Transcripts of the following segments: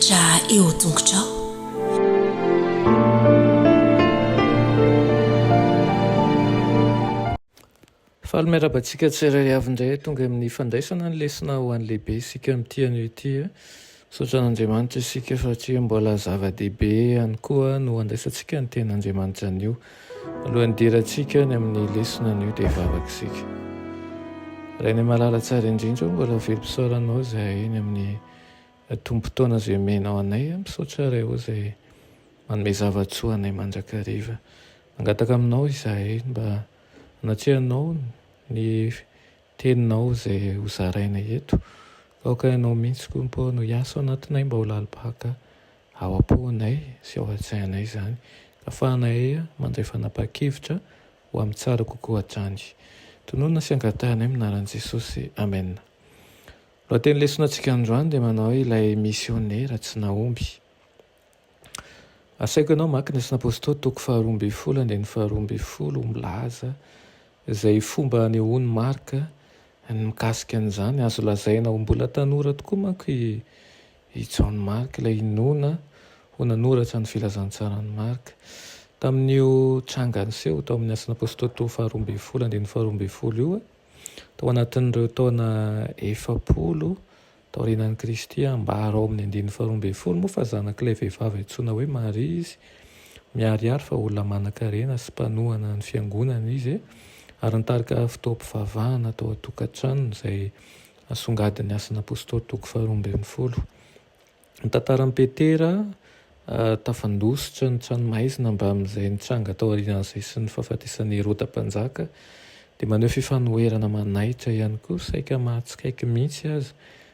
mianatra eo tongotrao. Faly miarabantsika tsirairay avy indray tonga amin'ny fandraisana ny lesina ho an'ny lehibe isika amin'ity ity misaotra an'Andriamanitra isika satria mbola zava-dehibe ihany koa no andraisantsika ny ten'Andriamanitra anio alohan'ny dirantsika ny amin'ny lesina anio dia vavaka isika. Raha ny malala tsara indrindra mbola velom-pisaoranao izay eny amin'ny tombo-taona izay menao anay, misaotra ireo izay manome zava-tsoa anay mandrakariva. Mangataka aminao izahay mba hanatrihanao ny teninao izay ho zarainay eto, aoka ianao mihitsy koa mpo no hiasa ao anatinay mba ho lalipaka ao am-ponay sy ao an-tsainay izany, ahafahanay mandray fanapa-kevitra ho amin'ny tsara kokoa hatrany. Tonoana sy angatanay minaran'i Jesosy. Amen. Lohateny lesonantsika androany dia manao ilay misionera tsy naomby. Asaiko ianao maka ny Asina Apôstôly toko 12:12 milaza izay fomba anehoany Marka ny mikasika an'izany. Azo lazaina ho mbola tanora tokoa manko i John Mark, ilay inona ho nanoratra ny filazantsarany Marka. Tamin'io tranga niseho tao amin'ny Asina Apôstôly toko 12:12 io, tao anatin'ireo taona 70 taorianan'i Kristy ambara ao amin'ny 12 moa fa zanak'ilay vehivavy antsoina hoe Maria izy, miharihary fa olona manan-karena sy mpanohana ny fiangonana izy, ary nitarika fitaom-pivavahana tao an-tokantrano izay asongadiny Asina Apôstôly toko 12. Ny tantaran'i Petera tafandositra ny tranomaizina mba amin'izay nitranga tao aorianan'izay sy ny fahafatesan'ny Herôda mpanjaka, dia maneho fifanoherana manaitra ihany koa, saika mahatsikaiky mihitsy aza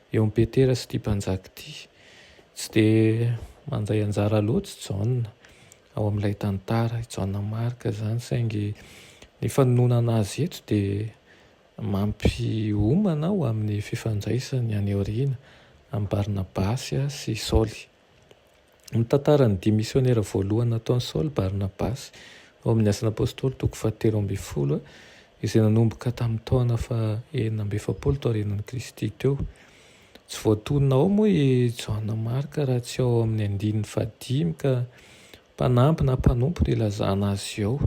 eo amin'ny Petera sy ity mpanjaka ity. Tsy dia mandray anjara loatsy John ao amin'ilay tantara, John Marka izany, saingy ny fanonona azy eto dia mampiomana ho amin'ny fifandraisany any aoriana amin'ny Barnabasy sy Saoly. Ny tantaran'ny 10 misionera voalohany nataon'i Saoly Barnabasy ao amin'ny Asina Apôstôly toko 17 izay nanomboka tamin'ny taona 17 taorianan'i Kristy teo. Tsy voatonona ao moa i John Marka raha tsy ao amin'ny 15 ka mpanampy na mpanompo no ilazana azy ao.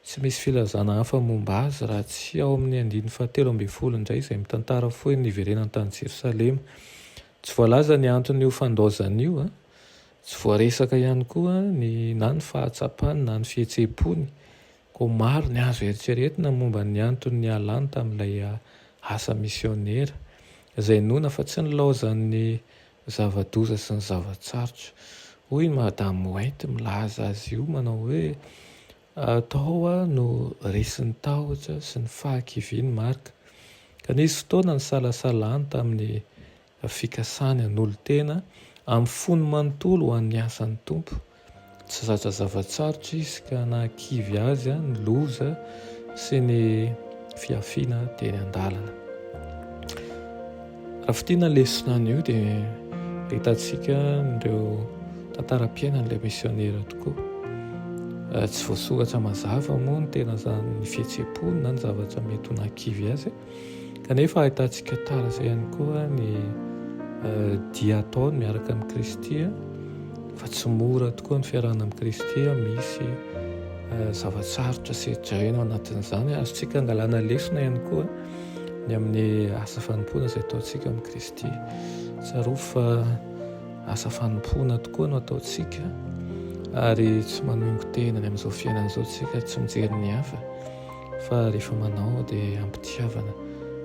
Tsy misy filazana hafa momba azy raha tsy ao amin'ny 17 indray izay mitantara fohy ny iverenany tany Jerosalema. Tsy voalaza ny antony io fandaozana io, tsy voaresaka ihany koa na ny fahatsapany na ny fihetseham-pony, koa maro ny azo eritreretina momba ny antony nialany tamin'ilay asa misionera izay nona fa tsy nilaozan'ny zava-doza sy ny zava-tsarotra. Hoy Madame White milaza azy io manao hoe tao no resin'ny tahotra sy ny fahakiviany Marka, ka nisy fotoana ny salasalany tamin'ny fikasany an'olo-tena amin'ny fony manontolo ho an'ny asan'ny tompo. Tsy zatra zava-tsarotra izy ka nahakivy azy ny loza sy ny fiafiana teny an-dalana. Raha fitiana lesona an'io dia hitantsika ireo tantaram-piainan'ilay misionera tokoa. Tsy voasoratra mazava moa ny tena ny fihetseham-pony na ny zavatra mety ho nahakivy azy, kanefa ahitantsika tara izay ihany koa ny dia ataony miaraka amin'ny Kristy, fa tsy mora tokoa ny fiarahana amin'ny Kristy, misy zava-tsarotra sy hedraina ao anatin'izany. Azontsika angalana lesona ihany koa ny amin'ny asa fanompoana izay ataontsika amin'ny Kristy. Tsaroa fa asa fanompoana tokoa no ataontsika, ary tsy manoingo tena ny amin'izao fiainana izao tsika, tsy mijery ny hafa fa rehefa manao dia ampitiavana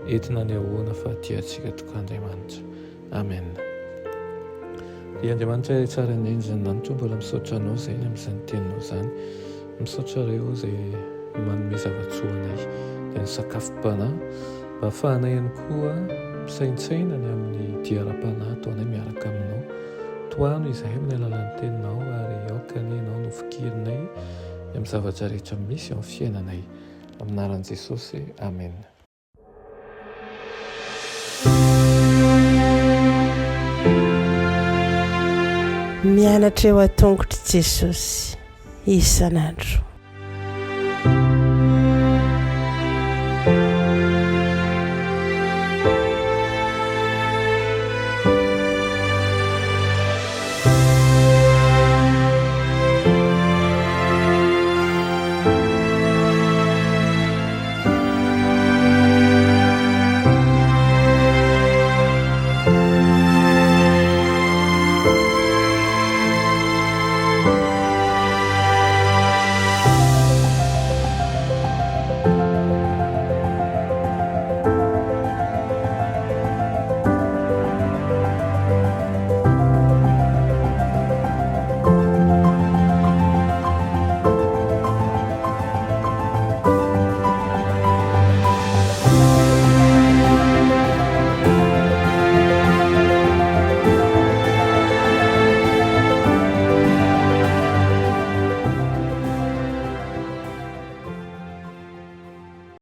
entina ny ahoana fa tiantsika tokoa Andriamanitra. Amen. Dia Andriamanitra tsara indrindra ny lanitra mbola misaotra anao izay amin'izany teninao izany, misaotra ireo izay manome zava-tsoa anay dia ny sakafom-panahy mba ahafahanay ihany koa misaintsaina ny amin'ny dia ara-panahy ataonay miaraka aminao. Toano izahay amin'ny alalan'ny teninao, ary aoka ny ianao no fikirinay amin'ny zavatra rehetra misy amin'ny fiainanay. Amin'ny anaran'i Jesosy. Amen. Mianatra eo an-tongotry Jesosy isan'andro.